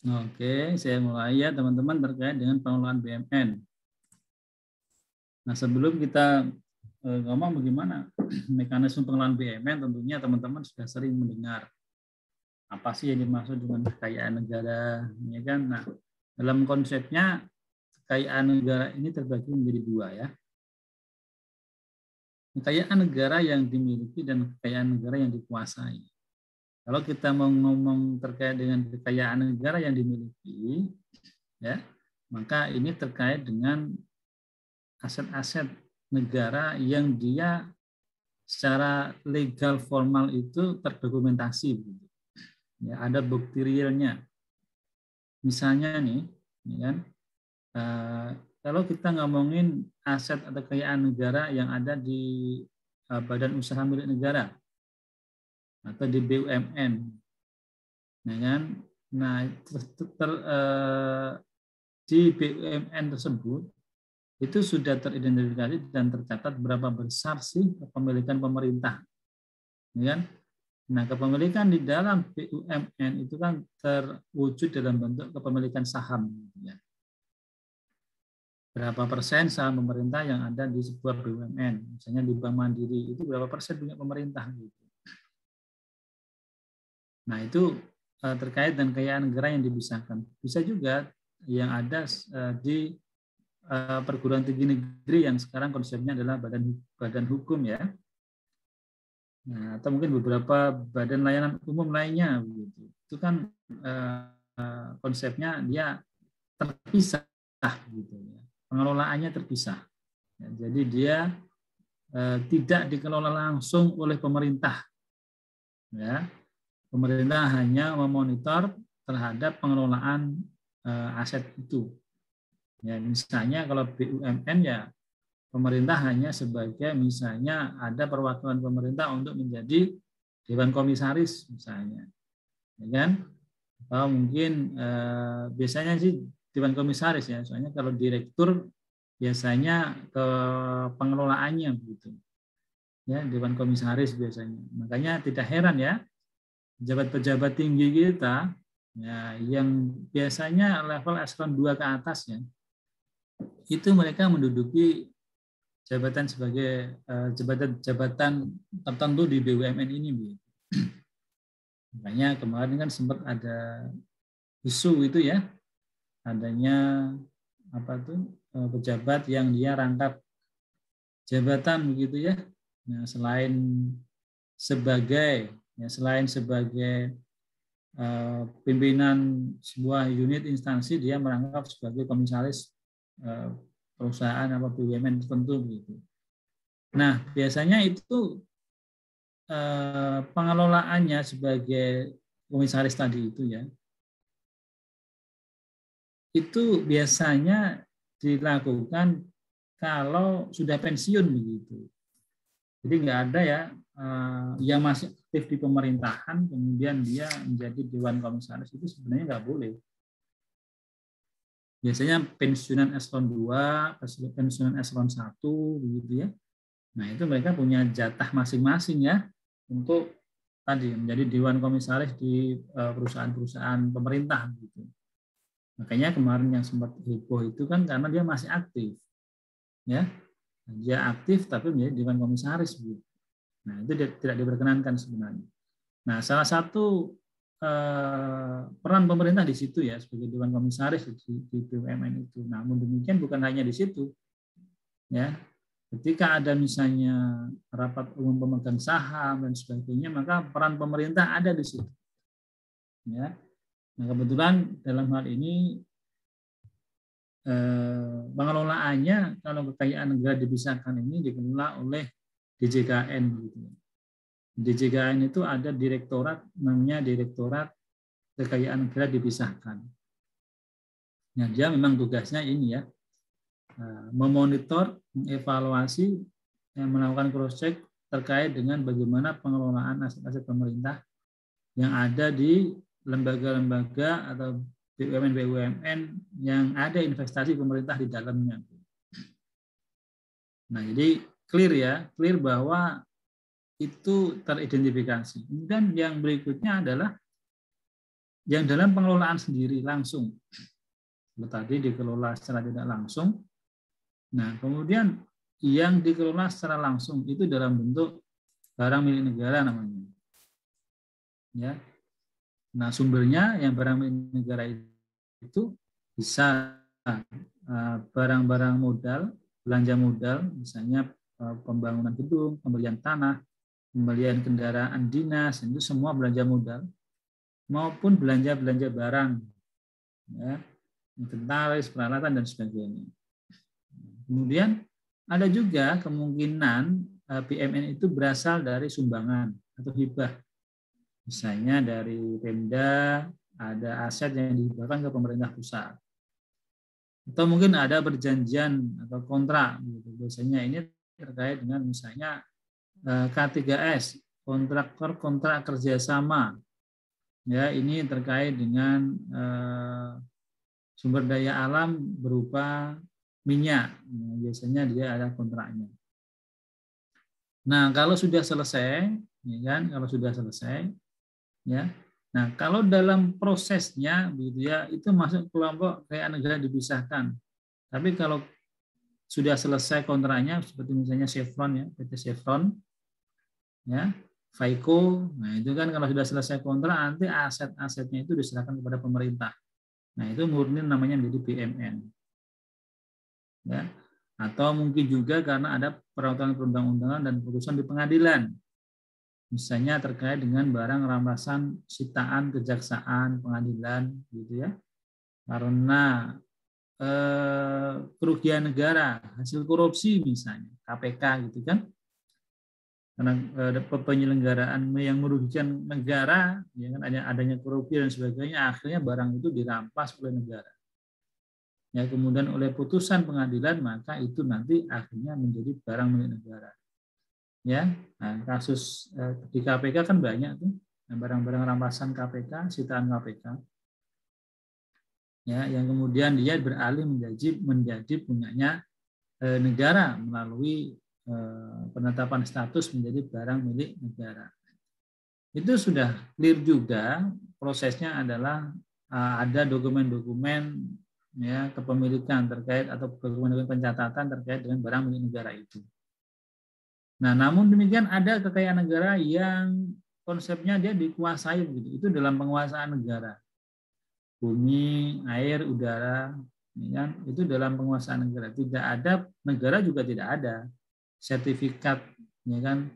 Oke, saya mulai ya teman-teman terkait dengan pengelolaan BUMN. Nah, sebelum kita ngomong bagaimana mekanisme pengelolaan BUMN, tentunya teman-teman sudah sering mendengar apa sih yang dimaksud dengan kekayaan negara, ya kan? Nah, dalam konsepnya kekayaan negara ini terbagi menjadi dua ya. Kekayaan negara yang dimiliki dan kekayaan negara yang dikuasai. Kalau kita mau ngomong terkait dengan kekayaan negara yang dimiliki, ya, maka ini terkait dengan aset-aset negara yang dia secara legal formal itu terdokumentasi, ya, ada bukti realnya. Misalnya nih, ya kan, kalau kita ngomongin aset atau kekayaan negara yang ada di badan usaha milik negara atau di BUMN, ya kan, nah di BUMN tersebut itu sudah teridentifikasi dan tercatat berapa besar sih kepemilikan pemerintah, ya kan? Nah, kepemilikan di dalam BUMN itu kan terwujud dalam bentuk kepemilikan saham, ya. Berapa persen saham pemerintah yang ada di sebuah BUMN, misalnya di Bank Mandiri itu berapa persen punya pemerintah, gitu. Nah, itu terkait dengan kekayaan negara yang dipisahkan. Bisa juga yang ada di perguruan tinggi negeri yang sekarang konsepnya adalah badan hukum, ya. Nah, atau mungkin beberapa badan layanan umum lainnya, begitu. Itu kan konsepnya dia terpisah, gitu ya. Pengelolaannya terpisah. Ya, jadi dia tidak dikelola langsung oleh pemerintah. Ya, pemerintah hanya memonitor terhadap pengelolaan aset itu. Ya, misalnya kalau BUMN ya pemerintah hanya sebagai misalnya ada perwakilan pemerintah untuk menjadi dewan komisaris misalnya, ya kan? Atau mungkin biasanya sih dewan komisaris ya, soalnya kalau direktur biasanya ke pengelolaannya begitu, ya dewan komisaris biasanya. Makanya tidak heran ya pejabat-pejabat tinggi kita ya yang biasanya level eselon 2 ke atas ya, itu mereka menduduki jabatan sebagai jabatan tertentu di BUMN ini. Makanya kemarin kan sempat ada isu itu ya, adanya apa tuh pejabat yang dia rangkap jabatan begitu ya. Nah, selain sebagai pimpinan sebuah unit instansi, dia merangkap sebagai komisaris perusahaan apa BUMN tertentu begitu. Nah, biasanya itu pengelolaannya sebagai komisaris tadi itu ya, itu biasanya dilakukan kalau sudah pensiun begitu. Jadi nggak ada ya yang masih aktif di pemerintahan kemudian dia menjadi dewan komisaris, itu sebenarnya nggak boleh. Biasanya pensiunan eselon 2, pensiunan eselon 1 begitu ya. Nah, itu mereka punya jatah masing-masing ya untuk tadi menjadi dewan komisaris di perusahaan-perusahaan pemerintah gitu. Makanya kemarin yang sempat heboh itu kan karena dia masih aktif. Ya. Dia aktif tapi menjadi dewan komisaris gitu. Nah, itu tidak diperkenankan sebenarnya. Nah, salah satu peran pemerintah di situ ya sebagai dewan komisaris di BUMN itu. Namun demikian bukan hanya di situ. Ya. Ketika ada misalnya rapat umum pemegang saham dan sebagainya, maka peran pemerintah ada di situ. Ya. Nah, kebetulan dalam hal ini pengelolaannya kalau kekayaan negara dipisahkan ini dikelola oleh DJKN. Gitu. DJKN itu ada direktorat namanya Direktorat Kekayaan Negara Dipisahkan. Nah, dia memang tugasnya ini ya, memonitor, mengevaluasi, melakukan cross check terkait dengan bagaimana pengelolaan aset-aset pemerintah yang ada di lembaga-lembaga atau BUMN yang ada investasi pemerintah di dalamnya. Nah, jadi clear bahwa itu teridentifikasi. Kemudian yang berikutnya adalah yang dalam pengelolaan sendiri langsung. Tadi dikelola secara tidak langsung. Nah, kemudian yang dikelola secara langsung itu dalam bentuk barang milik negara namanya. Ya. Nah, sumbernya yang barang milik negara itu bisa barang-barang modal, belanja modal, misalnya pembangunan gedung, pembelian tanah, pembelian kendaraan dinas, itu semua belanja modal, maupun belanja-belanja barang, ya, inventaris, peralatan, dan sebagainya. Kemudian ada juga kemungkinan BMN itu berasal dari sumbangan atau hibah. Misalnya dari Pemda, ada aset yang dihibahkan ke pemerintah pusat. Atau mungkin ada perjanjian atau kontrak. Biasanya ini terkait dengan misalnya K3S, kontrak kerjasama. Ya, ini terkait dengan sumber daya alam berupa minyak. Nah, biasanya dia ada kontraknya. Nah, kalau sudah selesai, ya kan? Kalau sudah selesai, ya. Nah, kalau dalam prosesnya, gitu ya, itu masuk kelompok kayak negara dipisahkan. Tapi kalau sudah selesai kontraknya, seperti misalnya Chevron, ya, PT Chevron, ya, Vaiko, nah itu kan kalau sudah selesai kontrak, nanti aset-asetnya itu diserahkan kepada pemerintah. Nah, itu murni namanya menjadi BUMN. Ya. Atau mungkin juga karena ada peraturan perundang-undangan dan putusan di pengadilan. Misalnya terkait dengan barang rampasan sitaan kejaksaan, pengadilan, gitu ya. Karena kerugian negara, hasil korupsi misalnya, KPK gitu kan. Karena penyelenggaraan yang merugikan negara, ya kan, adanya korupsi dan sebagainya, akhirnya barang itu dirampas oleh negara. Ya, kemudian oleh putusan pengadilan, maka itu nanti akhirnya menjadi barang milik negara. Ya, nah, kasus di KPK kan banyak tuh, barang-barang rampasan KPK, sitaan KPK. Ya, yang kemudian dia beralih menjadi punyanya negara melalui penetapan status menjadi barang milik negara. Itu sudah clear juga, prosesnya adalah ada dokumen-dokumen, ya, kepemilikan terkait atau dokumen pencatatan terkait dengan barang milik negara itu. Nah, namun demikian ada kekayaan negara yang konsepnya dia dikuasai begitu. Itu dalam penguasaan negara. Bumi, air, udara, ya, itu dalam penguasaan negara. Tidak ada, negara juga tidak ada sertifikat, ya kan?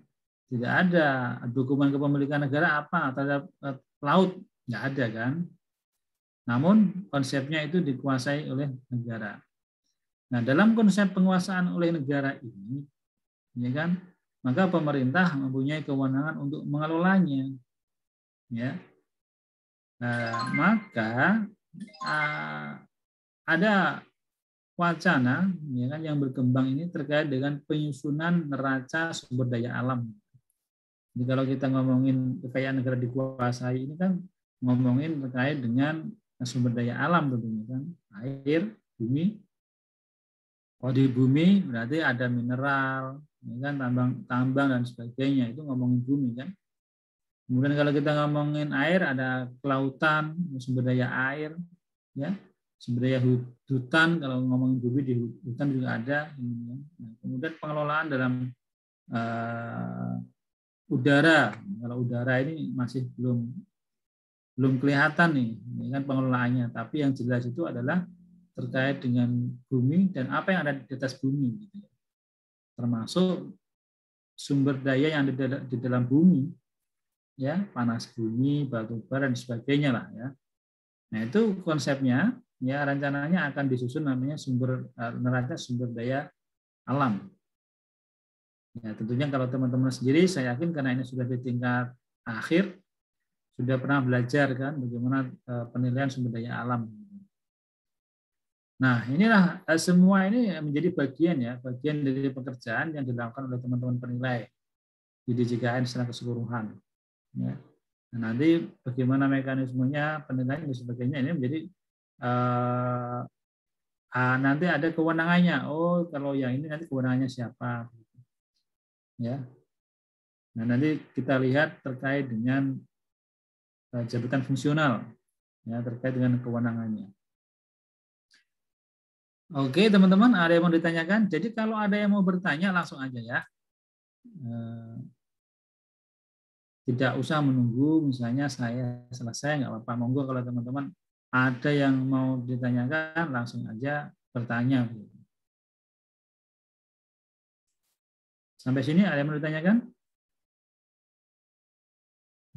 Tidak ada dokumen kepemilikan negara apa terhadap laut, nggak ada kan? Namun konsepnya itu dikuasai oleh negara. Nah, dalam konsep penguasaan oleh negara ini, ya kan, maka pemerintah mempunyai kewenangan untuk mengelolanya. Ya, maka ada wacana, ya kan, yang berkembang ini terkait dengan penyusunan neraca sumber daya alam. Jadi kalau kita ngomongin kekayaan negara dikuasai ini kan ngomongin terkait dengan sumber daya alam tentunya kan, air, bumi. Kalau di bumi berarti ada mineral, ya kan, tambang dan sebagainya, itu ngomongin bumi kan. Kemudian kalau kita ngomongin air, ada kelautan, sumber daya air, ya, sumber daya hutan. Kalau ngomongin bumi di hutan juga ada. Nah, kemudian pengelolaan dalam udara. Kalau udara ini masih belum kelihatan nih, ini kan pengelolaannya. Tapi yang jelas itu adalah terkait dengan bumi dan apa yang ada di atas bumi, gitu ya. Termasuk sumber daya yang di dalam bumi, ya, panas bumi, batu bara dan sebagainya lah, ya. Nah, itu konsepnya, ya, rencananya akan disusun namanya neraca sumber daya alam. Ya, tentunya kalau teman-teman sendiri, saya yakin karena ini sudah di tingkat akhir, sudah pernah belajar kan bagaimana penilaian sumber daya alam. Nah, inilah semua ini menjadi bagian dari pekerjaan yang dilakukan oleh teman-teman penilai di DJKN secara keseluruhan. Ya. Nah, nanti bagaimana mekanismenya, penilaian dan sebagainya, ini menjadi nanti ada kewenangannya. Oh, kalau yang ini nanti kewenangannya siapa? Ya. Nah, nanti kita lihat terkait dengan jabatan fungsional. ya, terkait dengan kewenangannya. Oke, teman-teman, ada yang mau ditanyakan? Jadi kalau ada yang mau bertanya langsung aja ya. Tidak usah menunggu, misalnya saya selesai, nggak apa-apa. Monggo kalau teman-teman ada yang mau ditanyakan, langsung aja bertanya. Sampai sini ada yang mau ditanyakan?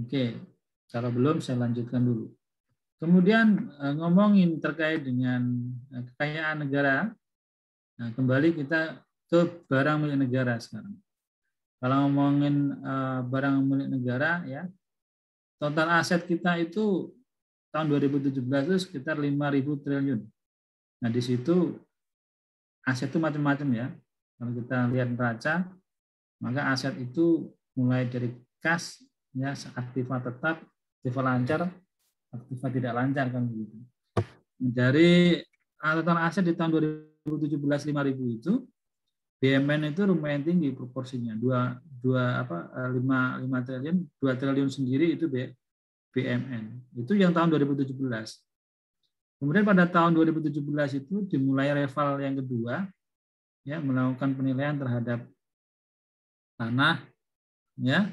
Oke, kalau belum saya lanjutkan dulu. Kemudian ngomongin terkait dengan kekayaan negara. Nah, kembali kita ke barang milik negara sekarang. Kalau ngomongin barang milik negara, ya, total aset kita itu tahun 2017 itu sekitar 5.000 triliun. Nah, di situ aset itu macam-macam ya. Kalau kita lihat neraca, maka aset itu mulai dari kas, ya, aktiva tetap, aktiva lancar, aktiva tidak lancar, kan begitu. Dari total aset di tahun 2017 5.000 itu, BUMN itu lumayan tinggi proporsinya, 5 triliun, 2 triliun sendiri itu BUMN. Itu yang tahun 2017. Kemudian pada tahun 2017 itu dimulai reval yang kedua, ya, melakukan penilaian terhadap tanah, ya,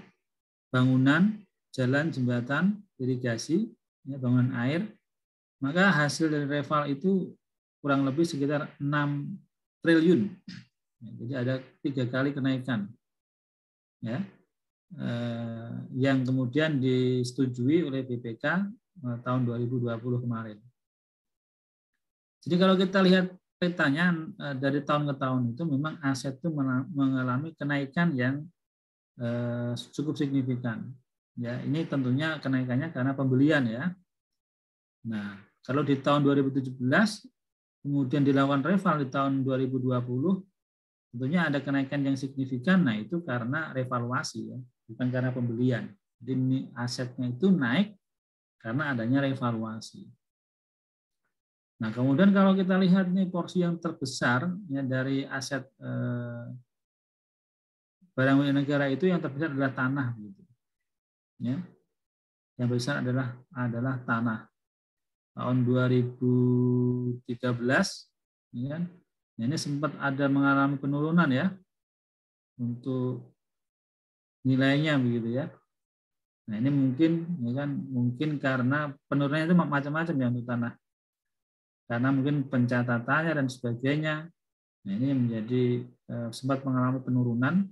bangunan, jalan, jembatan, irigasi, ya, bangunan air. Maka hasil dari reval itu kurang lebih sekitar 6 triliun. Ya, jadi ada 3 kali kenaikan, ya, yang kemudian disetujui oleh BPK tahun 2020 kemarin. Jadi kalau kita lihat petanya dari tahun ke tahun itu memang aset itu mengalami kenaikan yang cukup signifikan. Ya, ini tentunya kenaikannya karena pembelian, ya. Nah, kalau di tahun 2017 kemudian dilakukan reval di tahun 2020, tentunya ada kenaikan yang signifikan. Nah, itu karena revaluasi, ya, bukan karena pembelian. Jadi ini asetnya itu naik karena adanya revaluasi. Nah, kemudian kalau kita lihat nih porsi yang terbesar, ya, dari aset barang milik negara itu yang terbesar adalah tanah, gitu. Ya. Yang besar adalah tanah. Tahun 2013, ya, ini sempat ada mengalami penurunan, ya, untuk nilainya, begitu ya. Nah, ini mungkin, ya kan, mungkin karena penurunannya itu macam-macam ya untuk tanah. Karena mungkin pencatatannya dan sebagainya. Nah, ini menjadi sempat mengalami penurunan.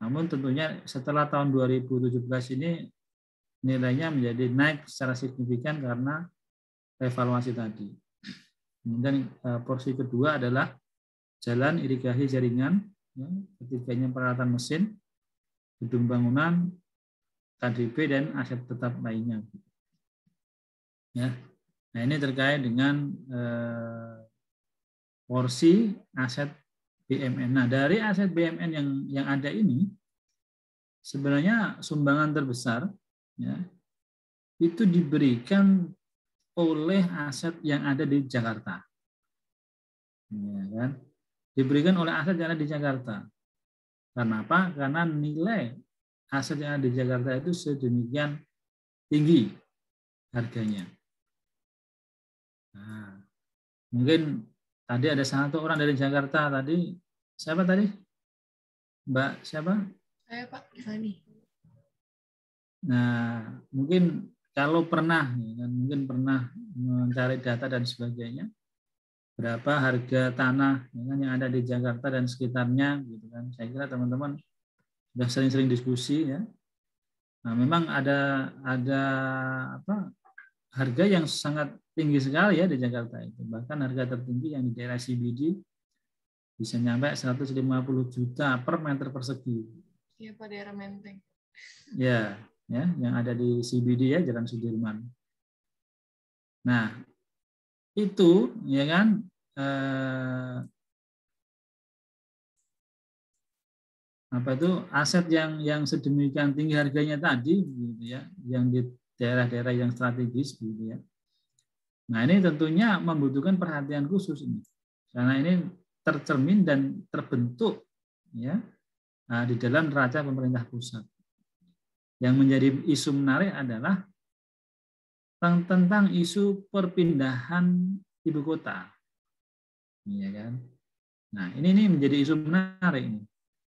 Namun tentunya setelah tahun 2017 ini nilainya menjadi naik secara signifikan karena revaluasi tadi. Kemudian porsi kedua adalah jalan, irigasi jaringan, ya, ketiganya peralatan mesin, gedung bangunan, KDP, dan aset tetap lainnya. Ya. Nah, ini terkait dengan porsi aset BUMN. Nah, dari aset BUMN yang ada ini, sebenarnya sumbangan terbesar, ya, itu diberikan oleh aset yang ada di Jakarta, ya kan? Diberikan oleh aset yang ada di Jakarta. Karena apa? Karena nilai aset yang ada di Jakarta itu sedemikian tinggi harganya. Nah, mungkin tadi ada satu orang dari Jakarta tadi, siapa tadi? Mbak siapa? Saya Pak Tiffany. Nah, mungkin kalau pernah, ya, mungkin pernah mencari data dan sebagainya, berapa harga tanah, ya, yang ada di Jakarta dan sekitarnya, gitu kan? Saya kira teman-teman sudah sering-sering diskusi, ya. Nah, memang ada apa, harga yang sangat tinggi sekali, ya, di Jakarta itu. Bahkan harga tertinggi yang di daerah CBD bisa nyampe 150 juta per meter persegi. Iya, Pak, daerah Menteng. Ya, yang ada di CBD, ya, Jalan Sudirman. Nah, itu, ya kan, apa itu aset yang sedemikian tinggi harganya tadi, gitu ya, yang di daerah-daerah yang strategis, gitu ya. Nah, ini tentunya membutuhkan perhatian khusus ini, karena ini tercermin dan terbentuk, ya, di dalam neraca pemerintah pusat. Yang menjadi isu menarik adalah tentang isu perpindahan ibu kota. Iya kan? Nah, ini menjadi isu menarik ini.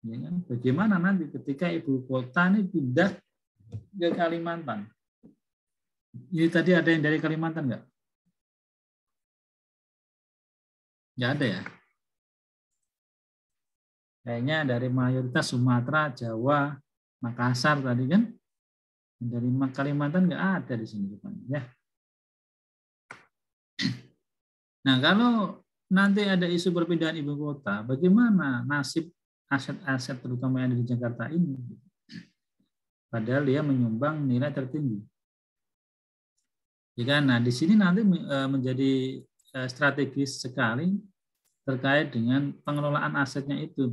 Ya kan? Bagaimana nanti ketika ibu kota ini pindah ke Kalimantan? Ini tadi ada yang dari Kalimantan nggak? Nggak ada ya? Kayaknya dari mayoritas Sumatera, Jawa, Makassar tadi kan? Dari Kalimantan nggak ada di sini ya. Nah, kalau nanti ada isu perpindahan ibu kota, bagaimana nasib aset-aset terutama yang ada di Jakarta ini? Padahal dia menyumbang nilai tertinggi. Ya, nah di sini nanti menjadi strategis sekali terkait dengan pengelolaan asetnya itu.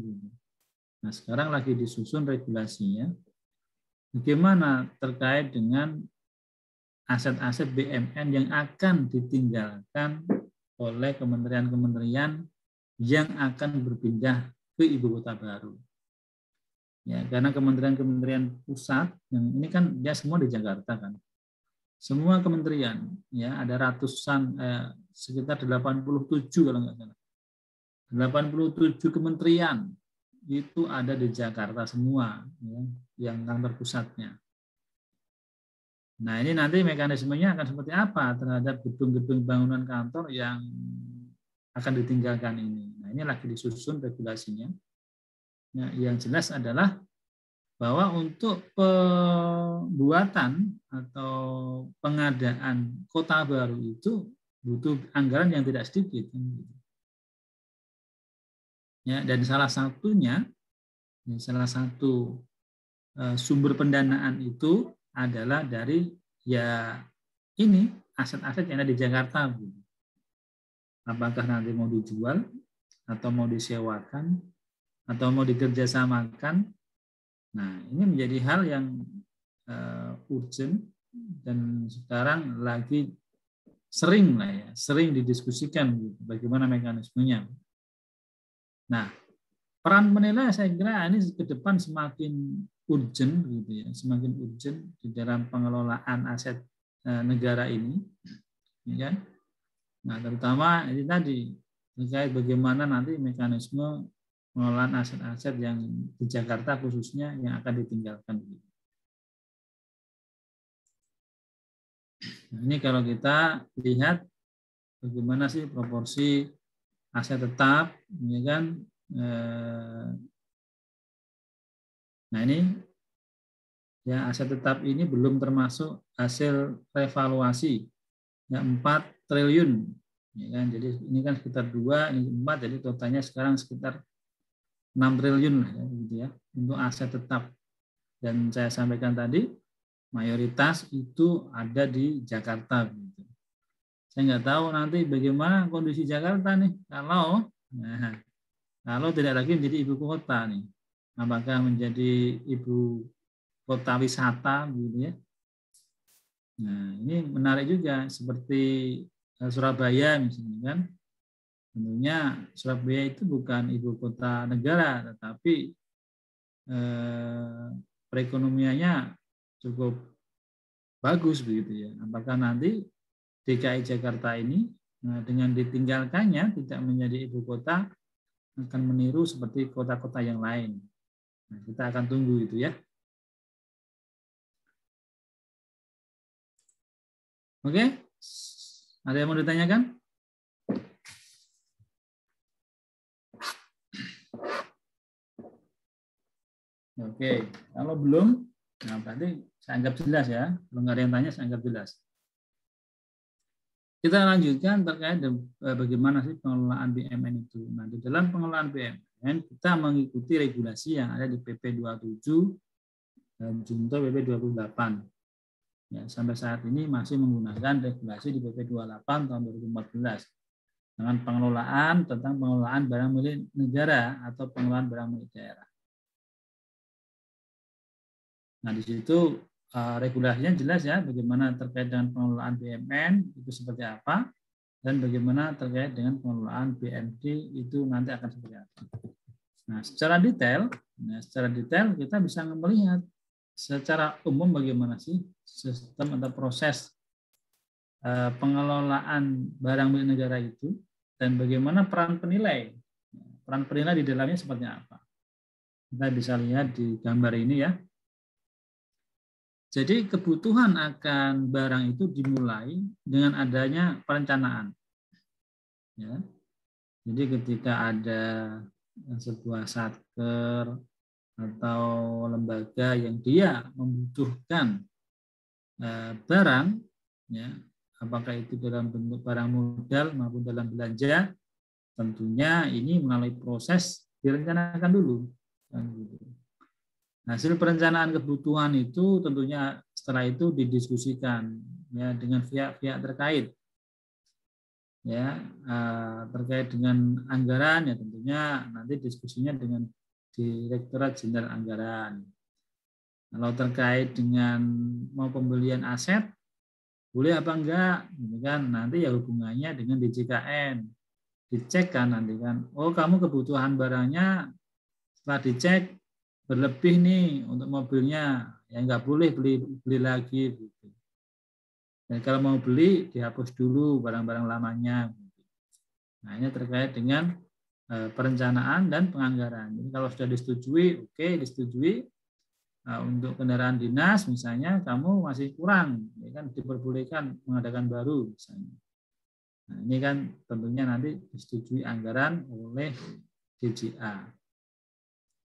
Nah, sekarang lagi disusun regulasinya. Bagaimana terkait dengan aset-aset BUMN yang akan ditinggalkan oleh kementerian-kementerian yang akan berpindah ke ibu kota baru. Ya, karena kementerian-kementerian pusat yang ini kan dia semua di Jakarta kan. Semua kementerian ya ada ratusan sekitar 87 kalau nggak salah. 87 kementerian itu ada di Jakarta semua ya, yang kantor pusatnya. Nah, ini nanti mekanismenya akan seperti apa terhadap gedung-gedung bangunan kantor yang akan ditinggalkan ini. Nah, ini lagi disusun regulasinya. Nah, yang jelas adalah bahwa untuk pembuatan atau pengadaan kota baru itu butuh anggaran yang tidak sedikit. Ya, dan salah satu sumber pendanaan itu adalah dari ya ini aset-aset yang ada di Jakarta. Apakah nanti mau dijual atau mau disewakan atau mau dikerjasamakan. Nah, ini menjadi hal yang urgent dan sekarang lagi sering didiskusikan bagaimana mekanismenya. Nah, peran penilai saya kira ini ke depan semakin urgent gitu ya, semakin urgent di dalam pengelolaan aset negara ini, ya kan? Nah, terutama ini tadi terkait bagaimana nanti mekanisme pengelolaan aset-aset yang di Jakarta khususnya yang akan ditinggalkan. Nah, ini kalau kita lihat bagaimana sih proporsi aset tetap, ya kan? Nah ini ya aset tetap ini belum termasuk hasil revaluasi ya 4 triliun, ya kan? Jadi ini kan sekitar 2, ini 4, jadi totalnya sekarang sekitar 6 triliun lah ya, gitu ya untuk aset tetap. Dan saya sampaikan tadi mayoritas itu ada di Jakarta. Gitu. Saya nggak tahu nanti bagaimana kondisi Jakarta nih kalau tidak lagi menjadi ibu kota nih, apakah menjadi ibu kota wisata gitu ya. Nah ini menarik juga seperti Surabaya misalnya kan, tentunya Surabaya itu bukan ibu kota negara, tetapi perekonomiannya cukup bagus begitu ya. Apakah nanti DKI Jakarta ini dengan ditinggalkannya tidak menjadi ibu kota akan meniru seperti kota-kota yang lain. Nah, kita akan tunggu itu ya. Oke, ada yang mau ditanyakan? Oke, kalau belum, nah berarti saya anggap jelas ya. Kalau nggak ada yang tanya, saya anggap jelas. Kita lanjutkan terkait bagaimana sih pengelolaan BUMN itu. Nah, di dalam pengelolaan BUMN, kita mengikuti regulasi yang ada di PP 27 dan junto PP 28. Ya, sampai saat ini masih menggunakan regulasi di PP 28 tahun 2014 dengan tentang pengelolaan barang milik negara atau pengelolaan barang milik daerah. Nah, di situ regulasinya jelas ya bagaimana terkait dengan pengelolaan BUMN itu seperti apa dan bagaimana terkait dengan pengelolaan BUMD itu nanti akan seperti apa. Nah, secara detail kita bisa melihat secara umum bagaimana sih sistem atau proses pengelolaan barang milik negara itu dan bagaimana peran penilai. Peran penilai di dalamnya seperti apa. Kita bisa lihat di gambar ini ya. Jadi kebutuhan akan barang itu dimulai dengan adanya perencanaan. Ya. Jadi ketika ada sebuah satker atau lembaga yang dia membutuhkan barang, ya, apakah itu dalam bentuk barang modal maupun dalam belanja, tentunya ini melalui proses direncanakan dulu. Hasil perencanaan kebutuhan itu tentunya setelah itu didiskusikan ya dengan pihak-pihak terkait. Ya, terkait dengan anggaran ya tentunya nanti diskusinya dengan Direktorat Jenderal Anggaran. Kalau terkait dengan mau pembelian aset boleh apa enggak, gitu kan? Nanti ya hubungannya dengan DJKN. Dicek kan nanti kan. Oh, kamu kebutuhan barangnya setelah dicek berlebih nih untuk mobilnya, ya nggak boleh beli lagi. Gitu. Dan kalau mau beli dihapus dulu barang-barang lamanya. Nah ini terkait dengan perencanaan dan penganggaran. Jadi kalau sudah disetujui, oke, disetujui untuk kendaraan dinas misalnya kamu masih kurang, ya kan diperbolehkan mengadakan baru misalnya. Nah ini kan tentunya nanti disetujui anggaran oleh DJA.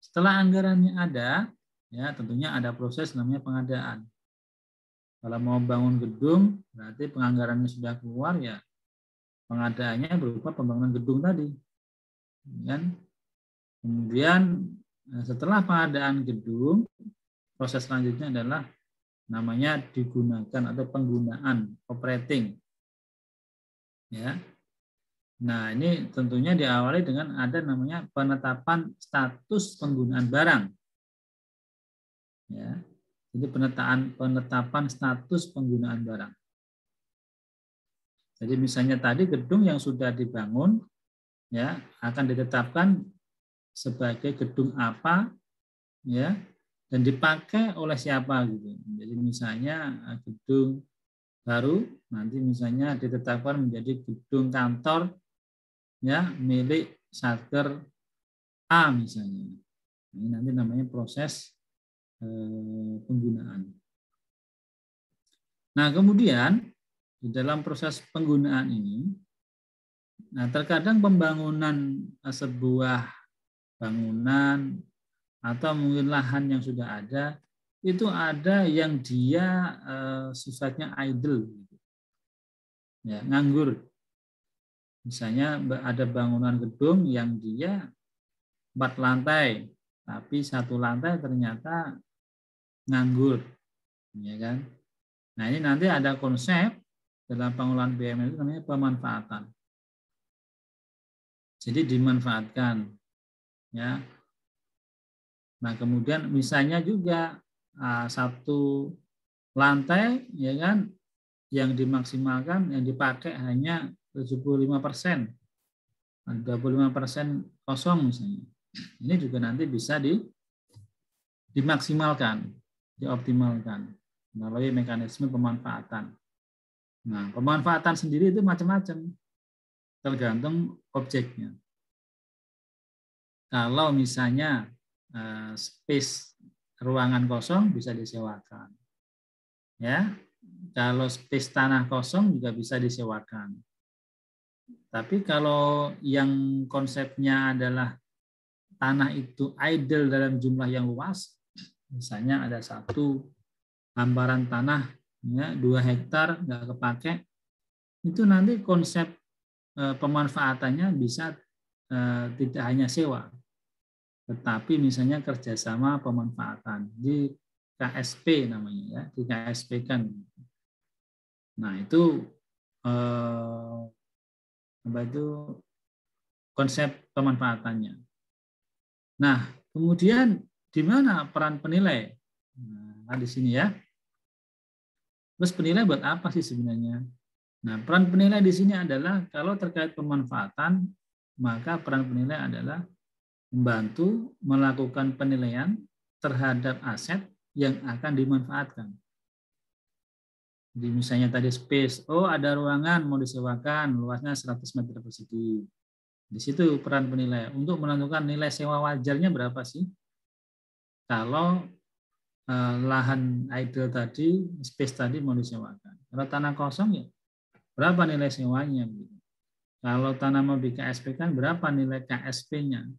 Setelah anggarannya ada, ya tentunya ada proses namanya pengadaan. Kalau mau bangun gedung, berarti penganggarannya sudah keluar, ya pengadaannya berupa pembangunan gedung tadi. Kan? Kemudian setelah pengadaan gedung, proses selanjutnya adalah namanya digunakan atau penggunaan operating. Ya. Nah, ini tentunya diawali dengan ada namanya penetapan status penggunaan barang. Ya. Jadi penetapan status penggunaan barang. Jadi misalnya tadi gedung yang sudah dibangun ya akan ditetapkan sebagai gedung apa ya dan dipakai oleh siapa gitu. Jadi misalnya gedung baru nanti misalnya ditetapkan menjadi gedung kantor ya milik Satker A misalnya. Ini nanti namanya proses penggunaan. Nah, kemudian di dalam proses penggunaan ini, nah terkadang pembangunan sebuah bangunan atau mungkin lahan yang sudah ada, itu ada yang dia sifatnya idle, ya, nganggur. Misalnya ada bangunan gedung yang dia 4 lantai, tapi 1 lantai ternyata nganggur, ya kan? Nah ini nanti ada konsep dalam pengelolaan BUMN itu namanya pemanfaatan. Jadi dimanfaatkan, ya. Nah kemudian misalnya juga 1 lantai, ya kan, yang dimaksimalkan yang dipakai hanya 75%, 25% kosong misalnya. Ini juga nanti bisa dimaksimalkan, dioptimalkan melalui mekanisme pemanfaatan. Nah, pemanfaatan sendiri itu macam-macam, tergantung objeknya. Kalau misalnya space ruangan kosong bisa disewakan, ya. Kalau space tanah kosong juga bisa disewakan. Tapi kalau yang konsepnya adalah tanah itu idle dalam jumlah yang luas, misalnya ada 1 hamparan tanah, ya, 2 hektar nggak kepake, itu nanti konsep pemanfaatannya bisa tidak hanya sewa, tetapi misalnya kerjasama pemanfaatan di KSP namanya, ya, di KSP kan. Nah itu konsep pemanfaatannya. Nah kemudian di mana peran penilai? Nah di sini ya. Terus penilai buat apa sih sebenarnya? Nah peran penilai di sini adalah kalau terkait pemanfaatan, maka peran penilai adalah membantu melakukan penilaian terhadap aset yang akan dimanfaatkan. Jadi misalnya tadi space, oh ada ruangan mau disewakan, luasnya 100 meter persegi. Di situ peran penilai untuk menentukan nilai sewa wajarnya berapa sih? Kalau lahan idle tadi, space tadi mau disewakan. Kalau tanah kosong ya berapa nilai sewanya? Kalau tanah mau di KSP kan berapa nilai KSP-nya?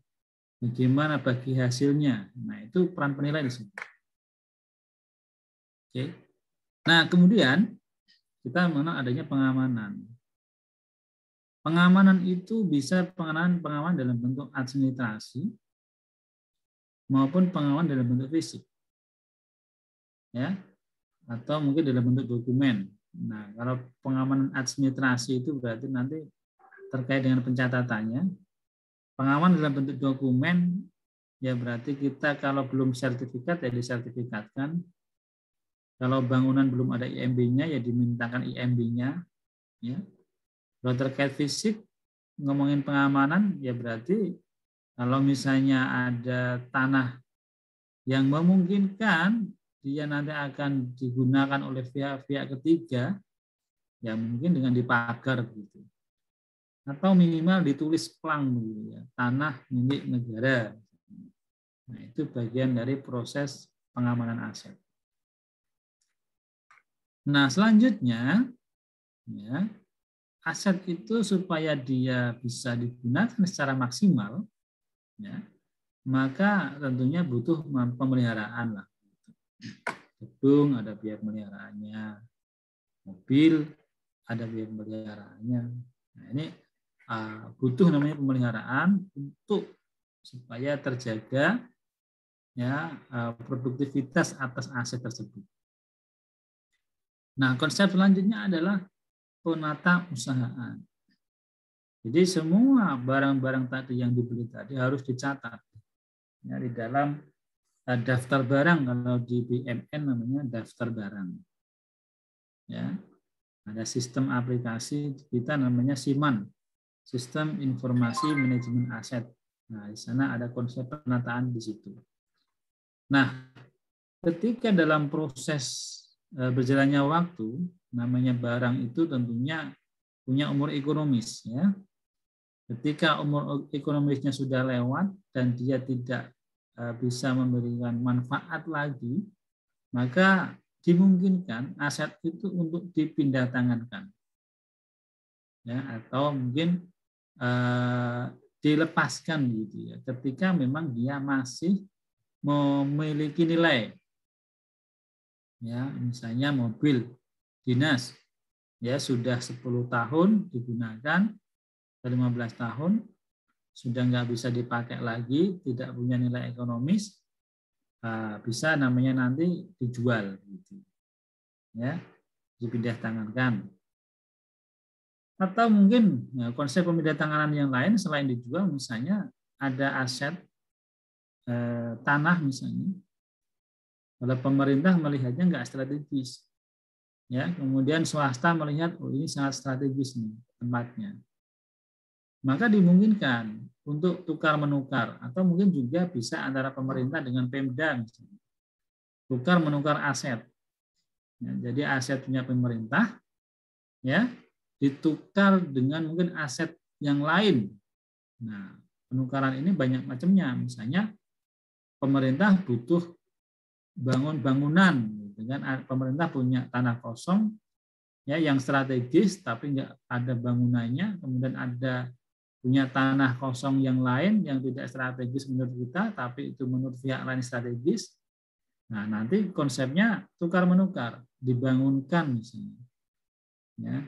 Bagaimana bagi hasilnya? Nah itu peran penilai di situ. Oke. Nah kemudian kita mengenal adanya pengamanan. Pengamanan itu bisa pengamanan dalam bentuk administrasi maupun pengamanan dalam bentuk fisik. Ya, atau mungkin dalam bentuk dokumen. Nah, kalau pengamanan administrasi itu berarti nanti terkait dengan pencatatannya. Pengamanan dalam bentuk dokumen ya berarti kita kalau belum sertifikat ya disertifikatkan. Kalau bangunan belum ada IMB-nya ya dimintakan IMB-nya. Ya. Kalau terkait fisik ngomongin pengamanan ya berarti kalau misalnya ada tanah yang memungkinkan dia nanti akan digunakan oleh pihak-pihak ketiga, ya mungkin dengan dipagar gitu. Atau minimal ditulis plang gitu ya, tanah milik negara. Nah, itu bagian dari proses pengamanan aset. Nah, selanjutnya ya, aset itu supaya dia bisa digunakan secara maksimal ya, maka tentunya butuh pemeliharaan lah. Gedung ada biaya pemeliharaannya, mobil ada biaya pemeliharaannya. Nah, ini butuh namanya pemeliharaan untuk supaya terjaga ya produktivitas atas aset tersebut. Nah, konsep selanjutnya adalah penata usahaan. Jadi semua barang-barang tadi yang dibeli tadi harus dicatat ya, di dalam daftar barang. Kalau di BMN namanya daftar barang. Ya, ada sistem aplikasi kita namanya SIMAN, Sistem Informasi Manajemen Aset. Nah, di sana ada konsep penataan di situ. Nah, ketika dalam proses berjalannya waktu, namanya barang itu tentunya punya umur ekonomis. Ya. Ketika umur ekonomisnya sudah lewat dan dia tidak bisa memberikan manfaat lagi, maka dimungkinkan aset itu untuk dipindah tangankan. Ya, atau mungkin dilepaskan gitu ya, ketika memang dia masih memiliki nilai. Ya, misalnya mobil dinas ya sudah 10 tahun digunakan, 15 tahun sudah nggak bisa dipakai lagi, tidak punya nilai ekonomis, bisa namanya nanti dijual gitu. Ya, dipindah tangankan. Atau mungkin ya, konsep pemindah tanganan yang lain selain dijual, misalnya ada aset tanah misalnya. Kalau pemerintah melihatnya nggak strategis, ya kemudian swasta melihat oh ini sangat strategis nih tempatnya, maka dimungkinkan untuk tukar menukar atau mungkin juga bisa antara pemerintah dengan Pemda misalnya. Tukar menukar aset. Ya, jadi aset punya pemerintah ya ditukar dengan mungkin aset yang lain. Nah, penukaran ini banyak macamnya. Misalnya pemerintah butuh bangun bangunan, dengan pemerintah punya tanah kosong ya yang strategis tapi nggak ada bangunannya, kemudian ada punya tanah kosong yang lain yang tidak strategis menurut kita tapi itu menurut pihak lain strategis. Nah, nanti konsepnya tukar menukar, dibangunkan misalnya. Ya,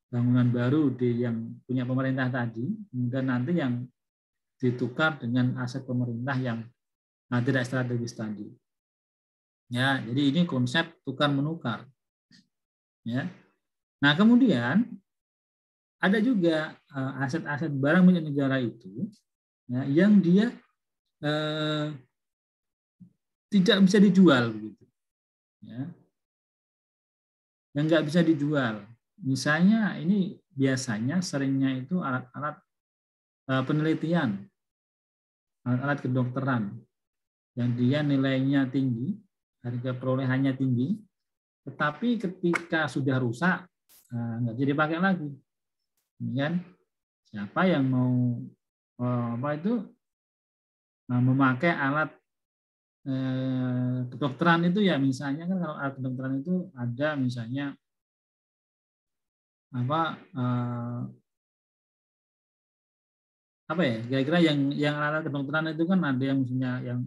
bangunan baru yang punya pemerintah tadi, kemudian nanti yang ditukar dengan aset pemerintah yang tidak strategis tadi. Ya, jadi ini konsep tukar menukar. Ya. Nah, kemudian ada juga aset-aset barang milik negara itu ya, yang dia tidak bisa dijual begitu. Ya. Yang nggak bisa dijual. Misalnya ini biasanya seringnya itu alat-alat penelitian, alat-alat kedokteran yang dia nilainya tinggi, harga perolehannya tinggi, Tetapi ketika sudah rusak, nggak jadi pakai lagi. Kan? Siapa yang mau memakai alat kedokteran itu ya, misalnya kan kalau alat kedokteran itu ada misalnya apa ya, kira-kira yang alat kedokteran itu kan ada yang misalnya yang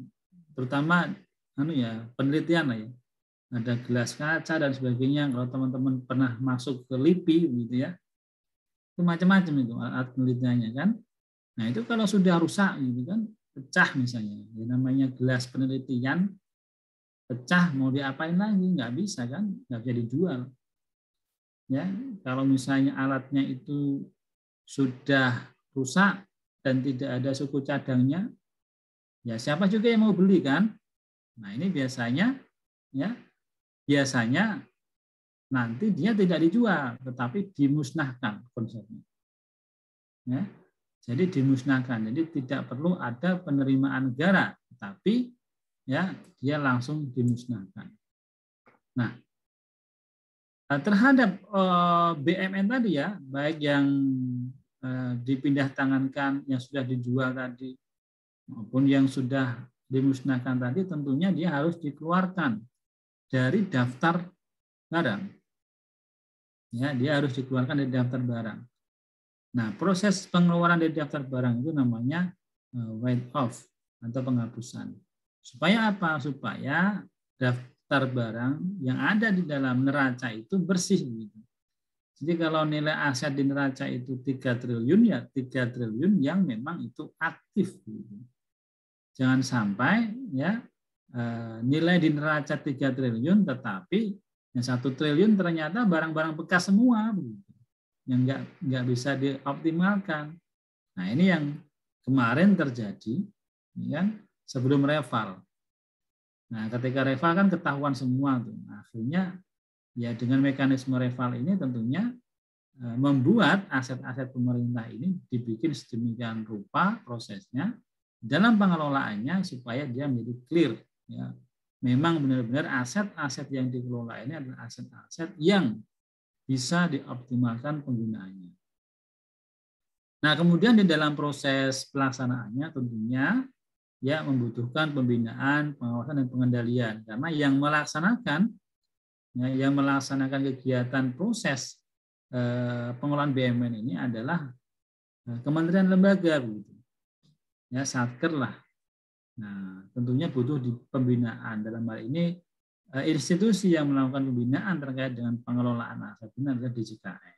terutama penelitian lah ya, ada gelas kaca dan sebagainya. Kalau teman-teman pernah masuk ke LIPI gitu ya, itu macam-macam itu alat penelitiannya kan. Nah itu kalau sudah rusak gitu kan, pecah misalnya, ya namanya gelas penelitian pecah, mau diapain lagi, nggak bisa kan, nggak bisa dijual ya. Kalau misalnya alatnya itu sudah rusak dan tidak ada suku cadangnya, ya siapa juga yang mau beli kan. Nah ini biasanya nanti dia tidak dijual, tetapi dimusnahkan konsepnya. Ya. Jadi dimusnahkan, jadi tidak perlu ada penerimaan negara, tetapi ya dia langsung dimusnahkan. Nah, terhadap BMN tadi ya, baik yang dipindah tangankan, yang sudah dijual tadi, maupun yang sudah dimusnahkan tadi, tentunya dia harus dikeluarkan dari daftar barang. Ya, dia harus dikeluarkan dari daftar barang. Nah, proses pengeluaran dari daftar barang itu namanya write off atau penghapusan. Supaya apa? Supaya daftar barang yang ada di dalam neraca itu bersih. Jadi kalau nilai aset di neraca itu 3 triliun, ya 3 triliun yang memang itu aktif. Jangan sampai ya nilai di neraca 3 triliun tetapi yang 1 triliun ternyata barang-barang bekas semua, yang nggak bisa dioptimalkan. Nah ini yang kemarin terjadi kan, sebelum reval. Nah ketika reval kan ketahuan semua tuh. Nah, akhirnya ya dengan mekanisme reval ini tentunya membuat aset-aset pemerintah ini dibikin sedemikian rupa prosesnya dalam pengelolaannya supaya dia menjadi clear. Ya, memang benar-benar aset-aset yang dikelola ini adalah aset-aset yang bisa dioptimalkan penggunaannya. Nah, kemudian di dalam proses pelaksanaannya tentunya ya membutuhkan pembinaan, pengawasan dan pengendalian, karena yang melaksanakan kegiatan proses pengelolaan BUMN ini adalah kementerian lembaga, begitu. Ya, Satker lah. Nah, tentunya butuh di pembinaan. Dalam hal ini institusi yang melakukan pembinaan terkait dengan pengelolaan aset ini adalah DJKN.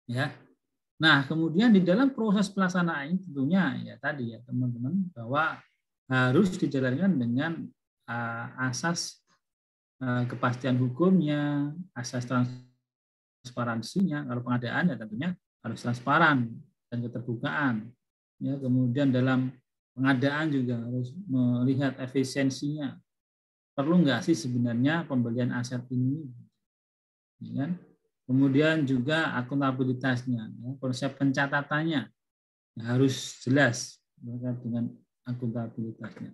Ya. Nah, kemudian di dalam proses pelaksanaan ini tentunya ya tadi ya teman-teman bahwa harus dijalankan dengan asas kepastian hukumnya, asas transparansinya. Kalau pengadaan ya tentunya harus transparan dan keterbukaan. Ya, kemudian dalam pengadaan juga harus melihat efisiensinya. Perlu nggak sih sebenarnya pembelian aset ini? Ya kan? Kemudian juga akuntabilitasnya, ya, konsep pencatatannya harus jelas terkait dengan akuntabilitasnya.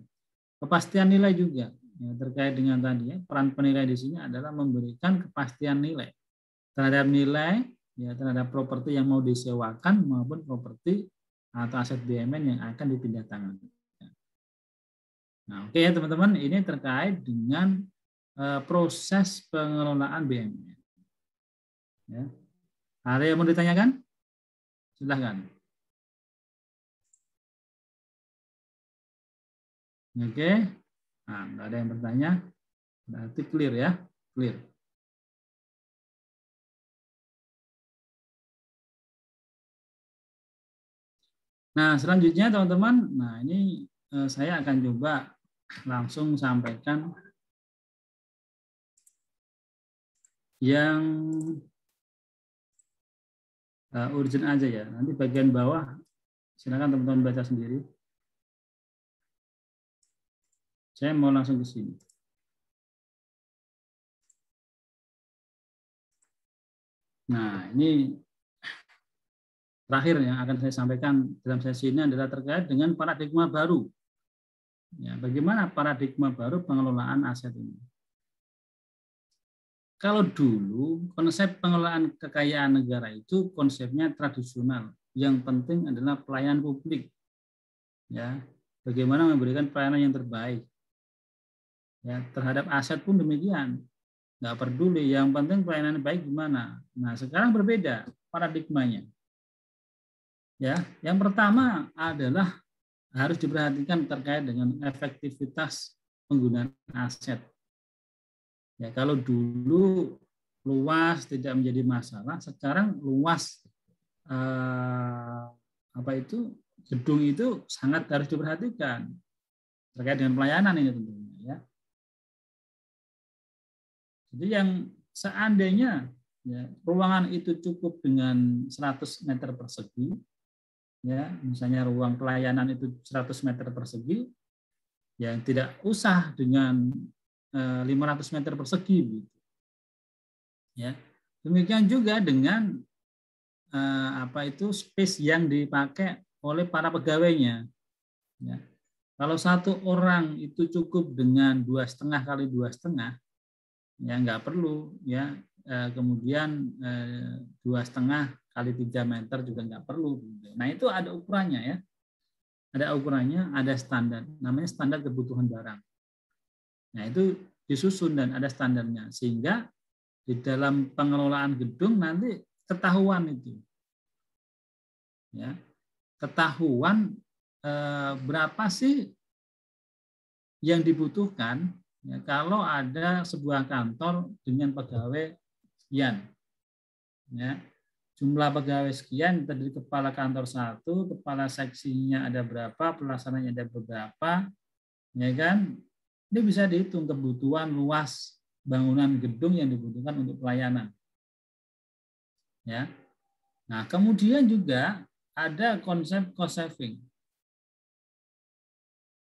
Kepastian nilai juga ya, terkait dengan tadi ya, peran penilai di sini adalah memberikan kepastian nilai terhadap terhadap properti yang mau disewakan maupun properti atau aset BUMN yang akan dipindah tangan. Nah, oke ya teman-teman, ini terkait dengan proses pengelolaan BUMN. Ya. Ada yang mau ditanyakan? Silahkan. Oke. Nah, nggak ada yang bertanya. Berarti clear ya. Clear. Nah, selanjutnya teman-teman, nah ini saya akan coba langsung sampaikan yang urgent aja ya. Nanti bagian bawah silakan teman-teman baca sendiri. Saya mau langsung ke sini. Nah, ini terakhir yang akan saya sampaikan dalam sesi ini adalah terkait dengan paradigma baru. Ya, bagaimana paradigma baru pengelolaan aset ini? Kalau dulu konsep pengelolaan kekayaan negara itu konsepnya tradisional. Yang penting adalah pelayanan publik. Ya, bagaimana memberikan pelayanan yang terbaik. Ya, terhadap aset pun demikian. Nggak peduli, yang penting pelayanan baik gimana. Nah, sekarang berbeda paradigmanya. Ya, yang pertama adalah harus diperhatikan terkait dengan efektivitas penggunaan aset. Ya, kalau dulu luas tidak menjadi masalah, sekarang luas gedung itu sangat harus diperhatikan terkait dengan pelayanan ini tentunya. Ya. Jadi yang seandainya ya, ruangan itu cukup dengan 100 meter persegi, ya, misalnya ruang pelayanan itu 100 meter persegi, ya tidak usah dengan 500 meter persegi. Ya. Demikian juga dengan space yang dipakai oleh para pegawainya. Ya. Kalau satu orang itu cukup dengan 2,5 kali 2,5, ya nggak perlu ya kemudian 2,5 kali 3 meter juga nggak perlu. Nah itu ada ukurannya ya, ada ukurannya, ada standar, namanya standar kebutuhan barang. Nah itu disusun dan ada standarnya sehingga di dalam pengelolaan gedung nanti ketahuan itu, ya ketahuan berapa sih yang dibutuhkan. Ya, kalau ada sebuah kantor dengan pegawai sekian, ya, jumlah pegawai sekian terdiri kepala kantor 1, kepala seksinya ada berapa, pelaksananya ada beberapa, ya kan? Ini bisa dihitung kebutuhan luas bangunan gedung yang dibutuhkan untuk pelayanan. Ya, nah kemudian juga ada konsep cost saving.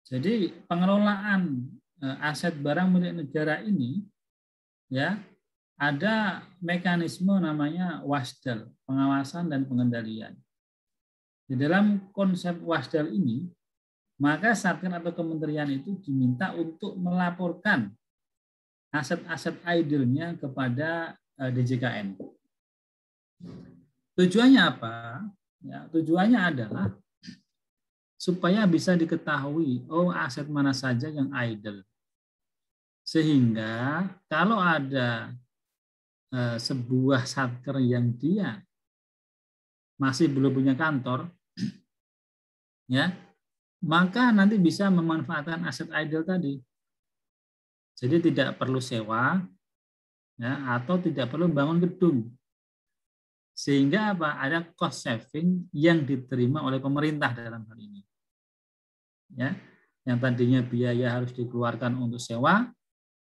Jadi pengelolaan aset barang milik negara ini ya ada mekanisme namanya wasdal, pengawasan dan pengendalian. Di dalam konsep wasdal ini, maka Satker atau kementerian itu diminta untuk melaporkan aset-aset idle-nya kepada DJKN. Tujuannya apa? Ya, tujuannya adalah supaya bisa diketahui aset mana saja yang idle. Sehingga kalau ada sebuah satker yang dia masih belum punya kantor, ya, maka nanti bisa memanfaatkan aset idle tadi. Jadi tidak perlu sewa, ya, atau tidak perlu bangun gedung. Sehingga apa? Ada cost saving yang diterima oleh pemerintah dalam hal ini. Ya, yang tadinya biaya harus dikeluarkan untuk sewa,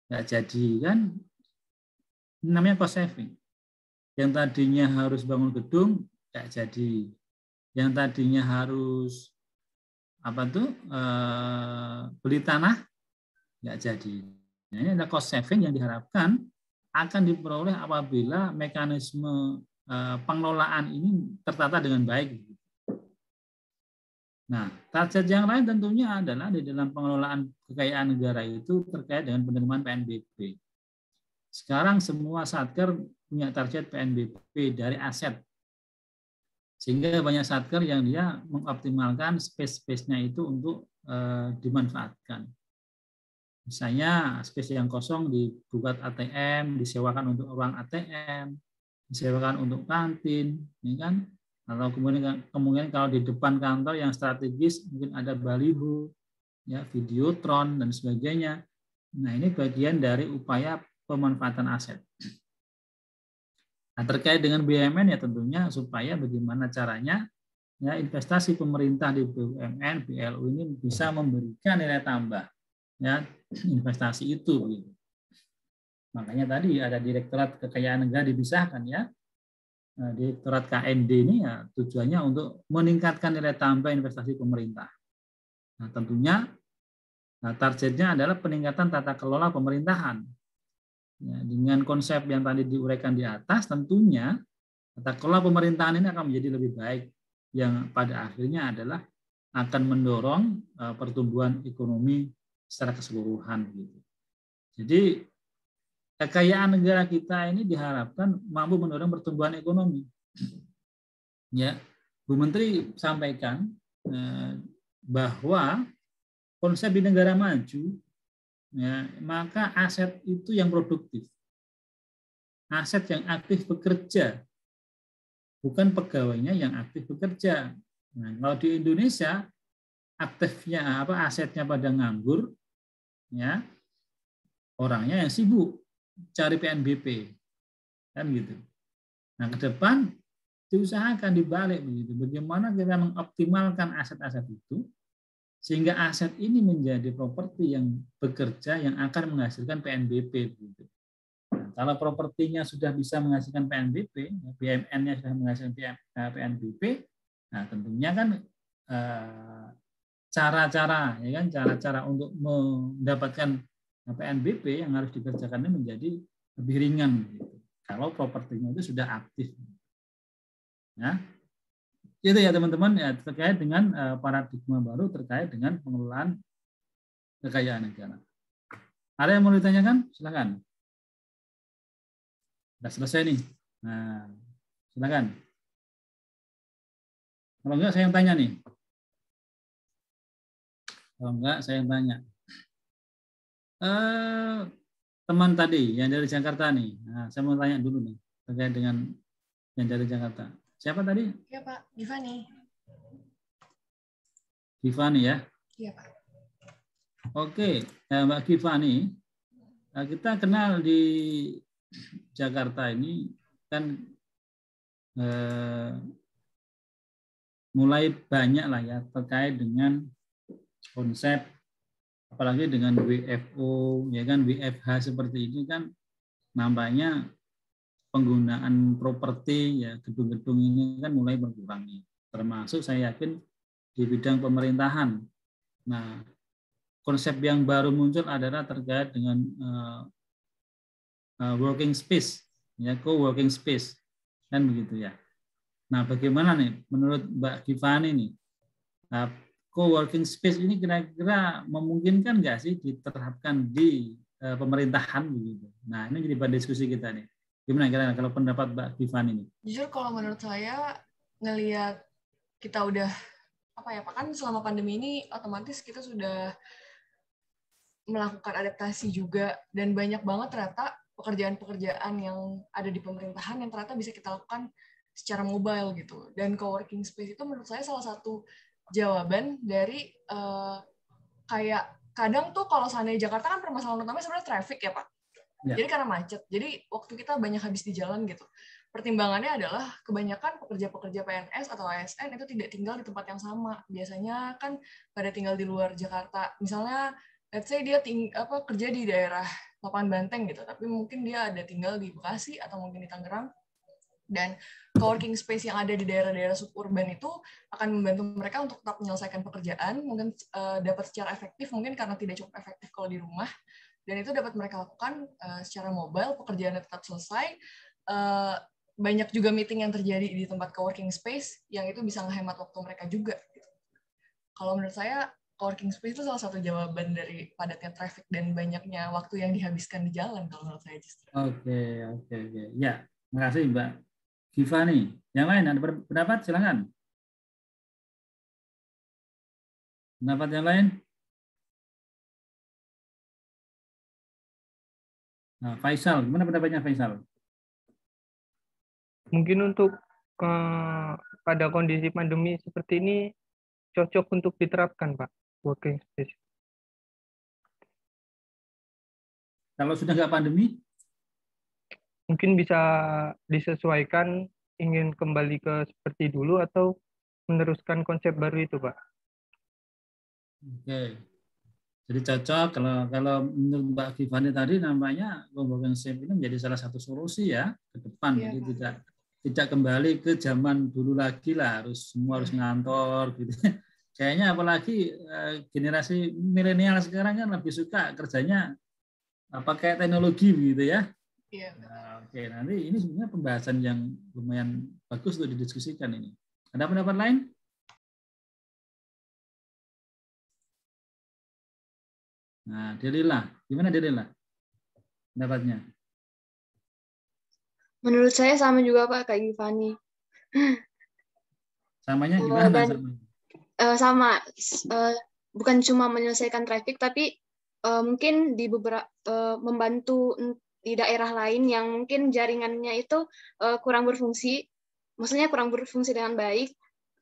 nggak jadi kan? Ini namanya cost saving. Yang tadinya harus bangun gedung, nggak jadi. Yang tadinya harus beli tanah, nggak jadi. Nah, ini ada cost saving yang diharapkan akan diperoleh apabila mekanisme pengelolaan ini tertata dengan baik. Nah, target yang lain tentunya adalah di dalam pengelolaan kekayaan negara itu terkait dengan penerimaan PNBP. Sekarang semua satker punya target PNBP dari aset. Sehingga banyak satker yang dia mengoptimalkan space-space-nya itu untuk dimanfaatkan. Misalnya space yang kosong dibuat ATM, disewakan untuk ruang ATM, disewakan untuk kantin, ya kan? Atau kemudian kalau di depan kantor yang strategis mungkin ada baliho, ya, videotron dan sebagainya. Nah, ini bagian dari upaya pemanfaatan aset. Nah, terkait dengan BUMN ya tentunya supaya bagaimana caranya ya investasi pemerintah di BUMN, BLU ini bisa memberikan nilai tambah ya investasi itu gitu. Makanya tadi ada Direktorat Kekayaan Negara dipisahkan ya. Direktorat KND ini ya tujuannya untuk meningkatkan nilai tambah investasi pemerintah. Nah, tentunya targetnya adalah peningkatan tata kelola pemerintahan. Ya, dengan konsep yang tadi diuraikan di atas, tentunya tata kelola pemerintahan ini akan menjadi lebih baik, yang pada akhirnya adalah akan mendorong pertumbuhan ekonomi secara keseluruhan. Gitu. Jadi kekayaan negara kita ini diharapkan mampu mendorong pertumbuhan ekonomi. Ya, Bu Menteri sampaikan bahwa konsep di negara maju, ya, maka aset itu yang produktif, aset yang aktif bekerja, bukan pegawainya yang aktif bekerja. Nah, kalau di Indonesia aktifnya asetnya pada nganggur, ya, orangnya yang sibuk cari PNBP, kan gitu. Nah, ke depan diusahakan dibalik begitu. Bagaimana kita mengoptimalkan aset-aset itu sehingga aset ini menjadi properti yang bekerja yang akan menghasilkan PNBP begitu. Nah, kalau propertinya sudah bisa menghasilkan PNBP, BMN-nya sudah menghasilkan PNBP, nah tentunya kan cara-cara ya kan cara-cara untuk mendapatkan PNBP yang harus dikerjakan ini menjadi lebih ringan gitu. Kalau propertinya itu sudah aktif. Ya, itu ya teman-teman ya terkait dengan paradigma baru terkait dengan pengelolaan kekayaan negara. Ada yang mau ditanyakan? Silakan. Sudah selesai nih. Nah, silakan. Kalau enggak saya yang tanya nih. Kalau enggak saya yang tanya. Teman tadi yang dari Jakarta nih. Nah, saya mau tanya dulu nih terkait dengan yang dari Jakarta. Siapa tadi? Iya Pak, Givani. Givani ya. Iya Pak. Oke, Mbak Givani, kita kenal di Jakarta ini kan mulai banyak lah ya terkait dengan konsep apalagi dengan WFO ya kan WFH seperti ini kan nampaknya penggunaan properti ya gedung-gedung ini kan mulai berkurang termasuk saya yakin di bidang pemerintahan. Nah, konsep yang baru muncul adalah terkait dengan working space ya co-working space kan begitu ya. Nah, bagaimana nih menurut Mbak Givani nih co-working space ini kira-kira memungkinkan nggak sih diterapkan di pemerintahan begitu? Nah, ini jadi bahan diskusi kita nih. Gimana kira-kira kalau pendapat Mbak Givani ini? Jujur kalau menurut saya ngelihat kita udah apa ya Pak, kan selama pandemi ini otomatis kita sudah melakukan adaptasi juga dan banyak banget ternyata pekerjaan-pekerjaan yang ada di pemerintahan yang ternyata bisa kita lakukan secara mobile gitu. Dan co-working space itu menurut saya salah satu jawaban dari kayak kadang tuh kalau seandainya Jakarta kan permasalahan utamanya sebenarnya traffic ya Pak. Ya. Jadi karena macet, jadi waktu kita banyak habis di jalan gitu. Pertimbangannya adalah kebanyakan pekerja-pekerja PNS atau ASN itu tidak tinggal di tempat yang sama. Biasanya kan pada tinggal di luar Jakarta. Misalnya, let's say dia kerja di daerah Lapangan Banteng gitu, tapi mungkin dia ada tinggal di Bekasi atau mungkin di Tangerang. Dan co-working space yang ada di daerah-daerah suburban itu akan membantu mereka untuk tetap menyelesaikan pekerjaan, mungkin dapat secara efektif, mungkin karena tidak cukup efektif kalau di rumah. Dan itu dapat mereka lakukan secara mobile, pekerjaannya tetap selesai. Banyak juga meeting yang terjadi di tempat coworking space, yang itu bisa menghemat waktu mereka juga. Kalau menurut saya, coworking space itu salah satu jawaban dari padatnya traffic dan banyaknya waktu yang dihabiskan di jalan, kalau menurut saya justru. Oke. Ya, terima kasih Mbak Givani. Yang lain ada pendapat? Silakan. Pendapat yang lain? Nah, Faisal, gimana pendapatnya Faisal? Mungkin untuk pada kondisi pandemi seperti ini cocok untuk diterapkan, Pak, working space. Kalau sudah nggak pandemi? Mungkin bisa disesuaikan ingin kembali ke seperti dulu atau meneruskan konsep baru itu, Pak. Oke. Jadi cocok kalau menurut Mbak Givani tadi namanya co-working space ini menjadi salah satu solusi ya ke depan. Iya, jadi tidak kembali ke zaman dulu lagi lah semua harus ngantor gitu. Kayaknya apalagi generasi milenial sekarang kan lebih suka kerjanya pakai teknologi gitu ya. Iya. Nah, oke, nanti ini sebenarnya pembahasan yang lumayan bagus untuk didiskusikan ini. Ada pendapat lain? Nah, Delila, gimana Delila? Pendapatnya? Menurut saya sama juga Pak, kayak Givani. Samanya gimana? Dan Samanya? sama, bukan cuma menyelesaikan traffic, tapi mungkin di beberapa membantu di daerah lain yang mungkin jaringannya itu kurang berfungsi, maksudnya kurang berfungsi dengan baik.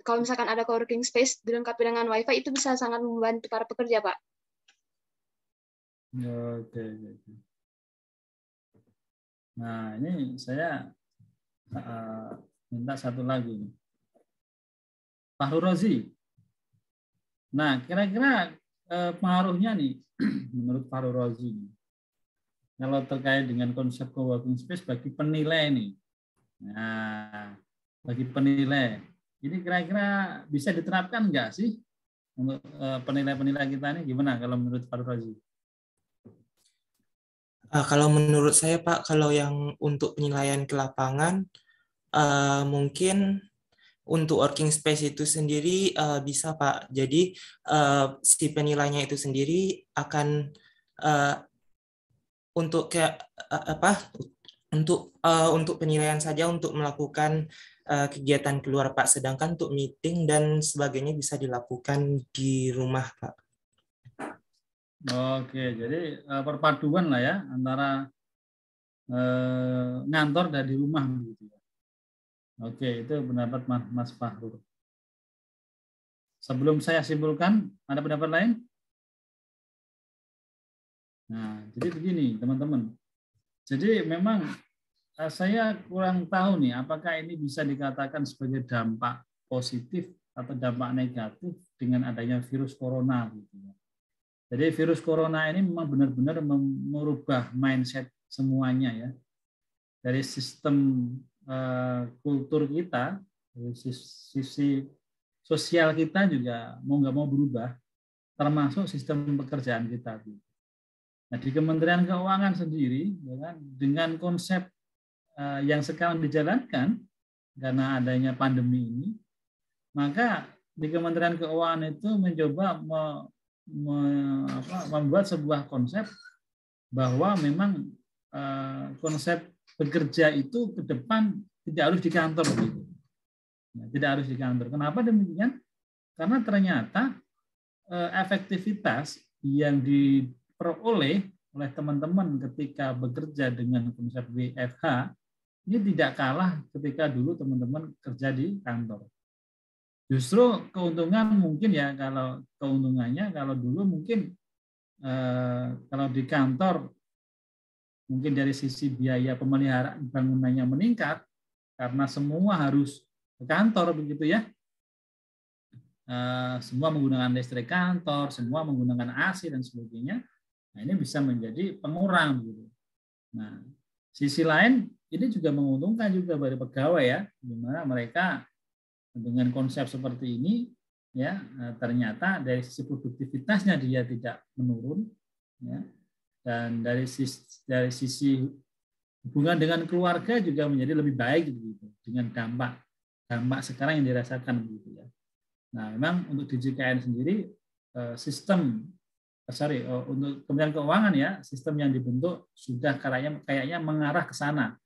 Kalau misalkan ada coworking space dilengkapi dengan WiFi, itu bisa sangat membantu para pekerja, Pak. Oke. Nah, ini saya minta satu lagi. Pak Rozi. Nah, kira-kira pengaruhnya nih, menurut Pak Rozi, kalau terkait dengan konsep coworking space bagi penilai nih. Nah, bagi penilai, ini kira-kira bisa diterapkan nggak sih untuk penilai-penilai kita ini? Gimana kalau menurut Pak Rozi? Kalau menurut saya Pak, kalau yang untuk penilaian ke lapangan, mungkin untuk working space itu sendiri bisa Pak. Jadi si penilainya itu sendiri akan untuk kayak untuk penilaian saja untuk melakukan kegiatan keluar Pak. Sedangkan untuk meeting dan sebagainya bisa dilakukan di rumah Pak. Oke, jadi perpaduan lah ya antara ngantor dan di rumah begitu ya. Oke, itu pendapat Mas Fahrur. Sebelum saya simpulkan, ada pendapat lain? Nah, jadi begini teman-teman. Jadi memang saya kurang tahu nih apakah ini bisa dikatakan sebagai dampak positif atau dampak negatif dengan adanya virus corona gitu ya. Jadi virus corona ini memang benar-benar merubah mindset semuanya ya. Dari sistem kultur kita, dari sisi sosial kita juga mau nggak mau berubah, termasuk sistem pekerjaan kita. Nah, di Kementerian Keuangan sendiri, ya kan, dengan konsep yang sekarang dijalankan karena adanya pandemi ini, maka di Kementerian Keuangan itu mencoba membuat sebuah konsep bahwa memang konsep bekerja itu ke depan tidak harus di kantor gitu. Nah, tidak harus di kantor. Kenapa demikian? Karena ternyata efektivitas yang diperoleh oleh teman-teman ketika bekerja dengan konsep WFH ini tidak kalah ketika dulu teman-teman kerja di kantor. Justru keuntungan mungkin ya, kalau keuntungannya kalau dulu mungkin kalau di kantor mungkin dari sisi biaya pemeliharaan bangunannya meningkat karena semua harus ke kantor begitu ya. Semua menggunakan listrik kantor, semua menggunakan AC dan sebagainya. Nah, ini bisa menjadi pengurang gitu. Nah, sisi lain ini juga menguntungkan juga bagi pegawai ya, di mana mereka dengan konsep seperti ini ya ternyata dari sisi produktivitasnya dia tidak menurun ya, dan dari sisi hubungan dengan keluarga juga menjadi lebih baik gitu, dengan dampak sekarang yang dirasakan begitu ya. Nah, memang untuk DJKN sendiri untuk Kementerian Keuangan ya, sistem yang dibentuk sudah kayaknya mengarah ke sana.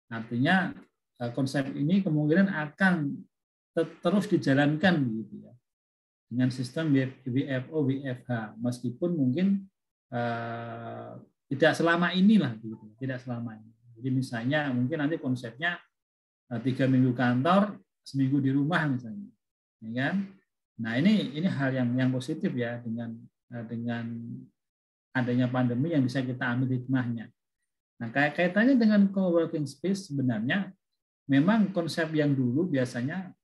Artinya konsep ini kemungkinan akan terus dijalankan begitu ya, dengan sistem WFO WFH, meskipun mungkin tidak selama inilah begitu, tidak selama ini. Jadi misalnya mungkin nanti konsepnya 3 minggu kantor, seminggu di rumah misalnya, ya kan? Nah ini hal yang positif ya dengan adanya pandemi yang bisa kita ambil hikmahnya. Nah kaitannya dengan coworking space sebenarnya memang konsep yang dulu biasanya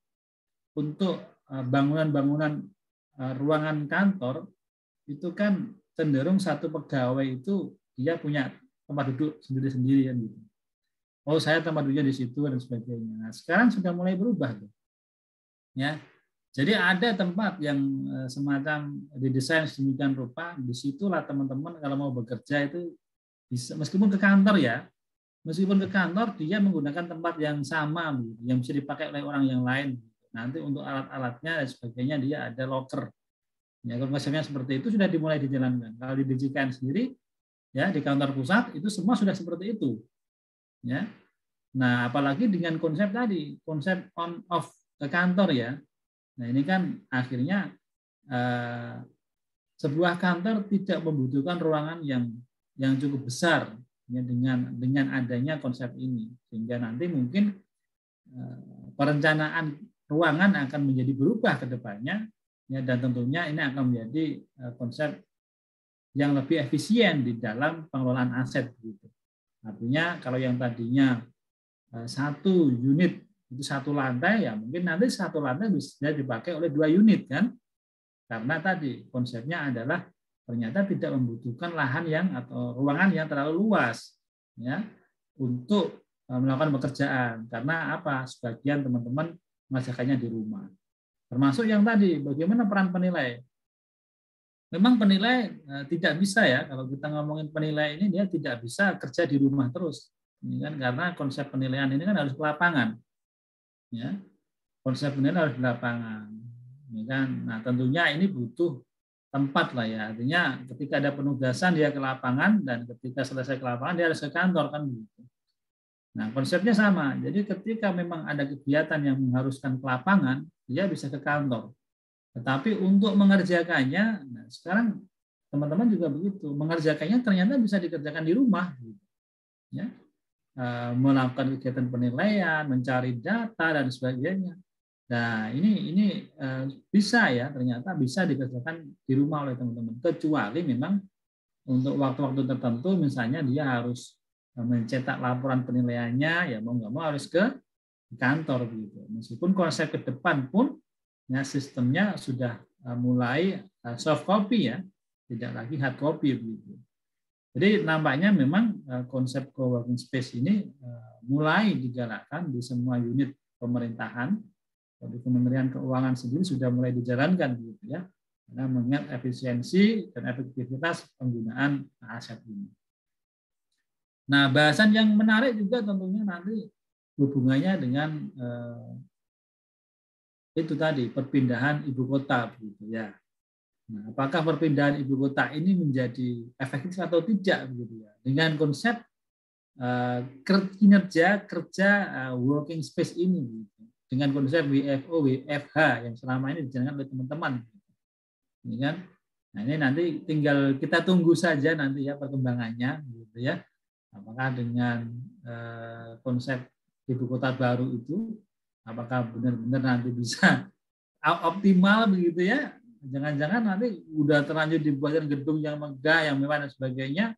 untuk bangunan-bangunan ruangan kantor itu kan cenderung satu pegawai itu dia punya tempat duduk sendiri-sendiri kan gitu. Oh saya tempat duduknya di situ dan sebagainya. Nah, sekarang sudah mulai berubah tuh. Ya. Jadi ada tempat yang semacam didesain sedemikian rupa, disitulah teman-teman kalau mau bekerja itu bisa, meskipun ke kantor ya, meskipun ke kantor dia menggunakan tempat yang sama yang bisa dipakai oleh orang yang lain. Nanti untuk alat-alatnya dan sebagainya dia ada locker. Ya, konsepnya seperti itu sudah dimulai dijalankan. Kalau di DJKN sendiri, ya di kantor pusat itu semua sudah seperti itu. Ya, Nah, apalagi dengan konsep tadi, konsep on off ke kantor ya. Nah, ini kan akhirnya sebuah kantor tidak membutuhkan ruangan yang cukup besar ya, dengan adanya konsep ini, sehingga nanti mungkin perencanaan ruangan akan menjadi berubah ke depannya ya, dan tentunya ini akan menjadi konsep yang lebih efisien di dalam pengelolaan aset gitu. Artinya kalau yang tadinya satu unit itu satu lantai, ya mungkin nanti satu lantai bisa dipakai oleh 2 unit kan, karena tadi konsepnya adalah ternyata tidak membutuhkan lahan atau ruangan yang terlalu luas ya untuk melakukan pekerjaan. Karena apa? Sebagian teman-teman mengerjakannya di rumah. Termasuk yang tadi, bagaimana peran penilai? Memang penilai tidak bisa ya, kalau kita ngomongin penilai ini dia tidak bisa kerja di rumah terus. Ini kan karena konsep penilaian ini kan harus ke lapangan. Ya. Konsep penilaian harus di lapangan. Ini kan, nah tentunya ini butuh tempat lah ya. Artinya ketika ada penugasan dia ke lapangan, dan ketika selesai ke lapangan dia harus ke kantor kan begitu. Nah, konsepnya sama. Jadi ketika memang ada kegiatan yang mengharuskan ke lapangan, dia bisa ke kantor. Tetapi untuk mengerjakannya, nah sekarang teman-teman juga begitu, mengerjakannya ternyata bisa dikerjakan di rumah, ya, melakukan kegiatan penilaian, mencari data dan sebagainya. Nah ini bisa ya, ternyata bisa dikerjakan di rumah oleh teman-teman, kecuali memang untuk waktu-waktu tertentu, misalnya dia harus mencetak laporan penilaiannya, ya mau nggak mau harus ke kantor begitu. Meskipun konsep ke depan pun ya, sistemnya sudah mulai soft copy ya, tidak lagi hard copy begitu. Jadi nampaknya memang konsep coworking space ini mulai digalakkan di semua unit pemerintahan. Di Kementerian Keuangan sendiri sudah mulai dijalankan begitu ya, karena mengingat efisiensi dan efektivitas penggunaan aset ini. Nah, bahasan yang menarik juga tentunya nanti hubungannya dengan itu tadi, perpindahan ibu kota begitu ya. Nah, apakah perpindahan ibu kota ini menjadi efektif atau tidak begitu ya, dengan konsep kinerja kerja working space ini gitu. Dengan konsep WFO WFH yang selama ini dijalankan oleh teman-teman gitu. Ini kan, nah ini nanti tinggal kita tunggu saja nanti ya perkembangannya gitu ya, apakah dengan konsep ibu kota baru itu apakah benar-benar nanti bisa optimal begitu ya. Jangan-jangan nanti udah terlanjur dibuatkan gedung yang megah, yang mewah dan sebagainya.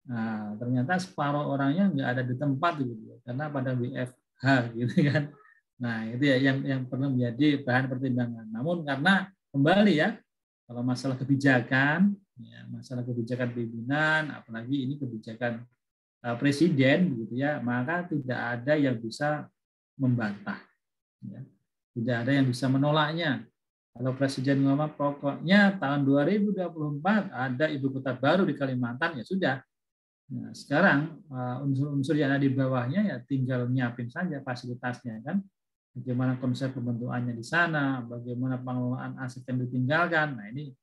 Nah, ternyata separuh orangnya nggak ada di tempat gitu ya, karena pada WFH gitu kan. Nah, itu ya yang perlu menjadi bahan pertimbangan. Namun karena kembali ya, kalau masalah kebijakan, ya, masalah kebijakan pimpinan, apalagi ini kebijakan presiden begitu ya, maka tidak ada yang bisa membantah. Ya. Tidak ada yang bisa menolaknya. Kalau presiden ngomong pokoknya tahun 2024 ada ibu kota baru di Kalimantan, ya sudah. Nah, sekarang unsur-unsur yang ada di bawahnya ya tinggal nyiapin saja fasilitasnya kan. Bagaimana konsep pembentukannya di sana, bagaimana pengelolaan aset yang ditinggalkan. Nah, ini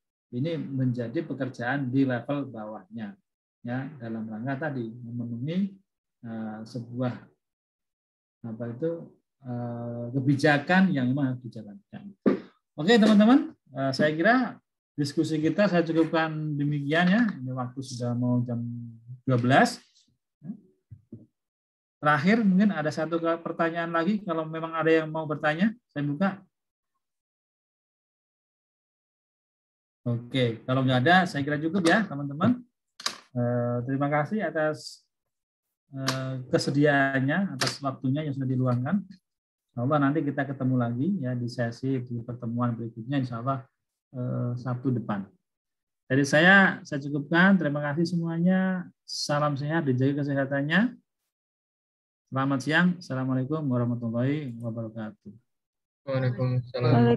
menjadi pekerjaan di level bawahnya. Ya, dalam rangka tadi memenuhi sebuah kebijakan yang memang harus dijalankan. Oke teman-teman, saya kira diskusi kita saya cukupkan demikian ya. Ini waktu sudah mau jam 12. Terakhir mungkin ada satu pertanyaan lagi, kalau memang ada yang mau bertanya, saya buka. Oke, kalau nggak ada, saya kira cukup ya teman-teman. Terima kasih atas kesediaannya, atas waktunya yang sudah diluangkan. Insya Allah nanti kita ketemu lagi ya di sesi di pertemuan berikutnya, insya Allah Sabtu depan. Dari saya cukupkan. Terima kasih semuanya. Salam sehat, dijaga kesehatannya. Selamat siang. Assalamualaikum warahmatullahi wabarakatuh. Waalaikumsalam.